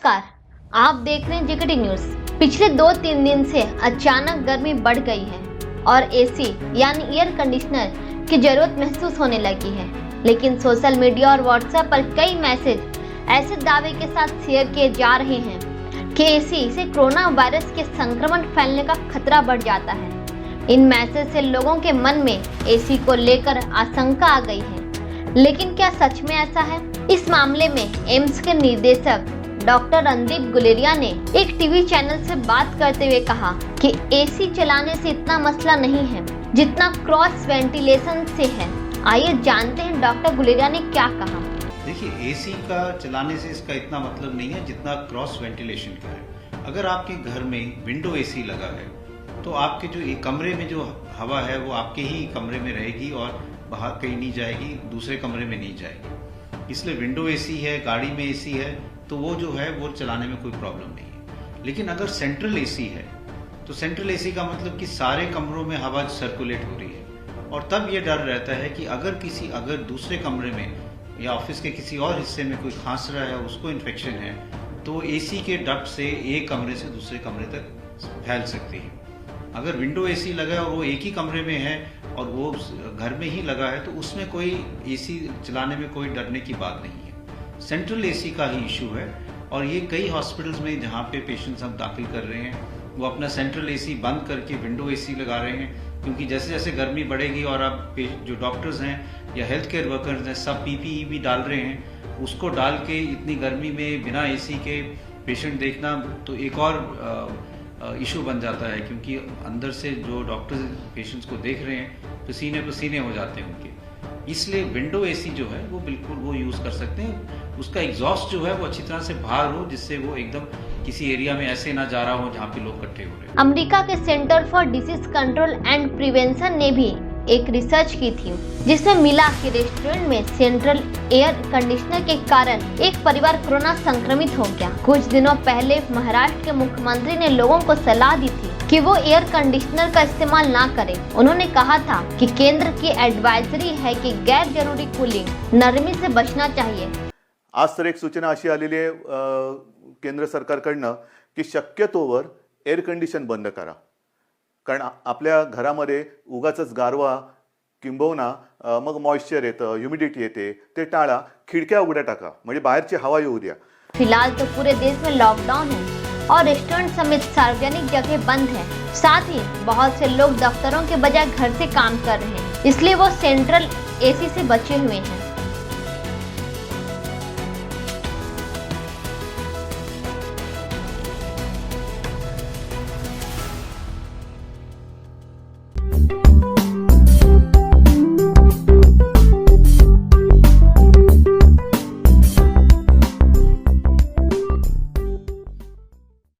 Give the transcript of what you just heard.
नमस्कार, आप देख रहे हैं जेकेटी न्यूज। पिछले 2-3 दिन से अचानक गर्मी बढ़ गई है और एसी यानी एयर कंडीशनर की जरूरत महसूस होने लगी है। लेकिन सोशल मीडिया और व्हाट्सएप पर कई मैसेज ऐसे दावे के साथ शेयर किए जा रहे हैं कि एसी से कोरोना वायरस के संक्रमण फैलने का खतरा बढ़ जाता है। इन मैसेज से लोगों के मन में एसी को लेकर आशंका आ गई है, लेकिन क्या सच में ऐसा है? इस मामले में एम्स के निदेशक डॉक्टर रणदीप गुलेरिया ने एक टीवी चैनल से बात करते हुए कहा कि एसी चलाने से इतना मसला नहीं है जितना क्रॉस वेंटिलेशन से है। आइए जानते हैं डॉक्टर गुलेरिया ने क्या कहा। देखिए, एसी का चलाने से इसका इतना मतलब नहीं है जितना क्रॉस वेंटिलेशन का है। अगर आपके घर में विंडो एसी लगा है तो आपके जो कमरे में जो हवा है वो आपके ही कमरे में रहेगी और बाहर कहीं नहीं जाएगी, दूसरे कमरे में नहीं जाएगी। इसलिए विंडो एसी है, गाड़ी में एसी है तो वो जो है वो चलाने में कोई प्रॉब्लम नहीं है। लेकिन अगर सेंट्रल एसी है तो सेंट्रल एसी का मतलब कि सारे कमरों में हवा सर्कुलेट हो रही है और तब ये डर रहता है कि अगर दूसरे कमरे में या ऑफिस के किसी और हिस्से में कोई खांस रहा है, उसको इन्फेक्शन है, तो एसी के डक्ट से एक कमरे से दूसरे कमरे तक फैल सकती है। अगर विंडो एसी लगा है और वो एक ही कमरे में है और वो घर में ही लगा है तो उसमें कोई एसी चलाने में कोई डरने की बात नहीं है। सेंट्रल एसी का ही इशू है और ये कई हॉस्पिटल्स में जहाँ पे पेशेंट्स हम दाखिल कर रहे हैं वो अपना सेंट्रल एसी बंद करके विंडो एसी लगा रहे हैं, क्योंकि जैसे जैसे गर्मी बढ़ेगी और अब जो डॉक्टर्स हैं या हेल्थ केयर वर्कर्स हैं सब पीपीई भी डाल रहे हैं, उसको डाल के इतनी गर्मी में बिना एसी के पेशेंट देखना तो एक और इशू बन जाता है, क्योंकि अंदर से जो डॉक्टर्स पेशेंट्स को देख रहे हैं पसीने पसीने हो जाते हैं उनके। इसलिए विंडो एसी जो है वो बिल्कुल वो यूज़ कर सकते हैं। उसका एग्जॉस्ट जो है वो अच्छी तरह से बाहर हो, जिससे वो एकदम किसी एरिया में ऐसे ना जा रहा हो जहाँ पे लोग इकट्ठे हो रहे हैं। अमेरिका के centre for disease control and prevention ने भी एक रिसर्च की थी जिसमें मिला कि रेस्टोरेंट में सेंट्रल एयर कंडीशनर के कारण एक परिवार कोरोना संक्रमित हो गया। कुछ दिनों पहले महाराष्ट्र के मुख्यमंत्री ने लोगों को सलाह दी थी कि वो एयर कंडीशनर का इस्तेमाल ना करें। उन्होंने कहा था कि केंद्र की एडवाइजरी है कि गैर जरूरी कूलिंग नरमी से बचना चाहिए। आज तर एक सूचना अशी आलेली आहे केंद्र सरकारकडनं की शक्यतोवर एअर कंडिशन बंद करा, कारण आपल्या घरामध्ये उगाचच गारवा किंबहुना मग मॉइश्चर येतं, ह्युमिडिटी येते, ते टाळा। खिडक्या उघड्या टाका म्हणजे बाहेरची हवा येऊ द्या। फिलहाल तो पूरे देश में लॉकडाउन है और रेस्टोरेंट समेत सार्वजनिक जगह बंद है। साथ ही बहुत से लोग दफ्तरों के बजाय घर से काम कर रहे हैं, इसलिए वो सेंट्रल एसी से बचे हुए हैं।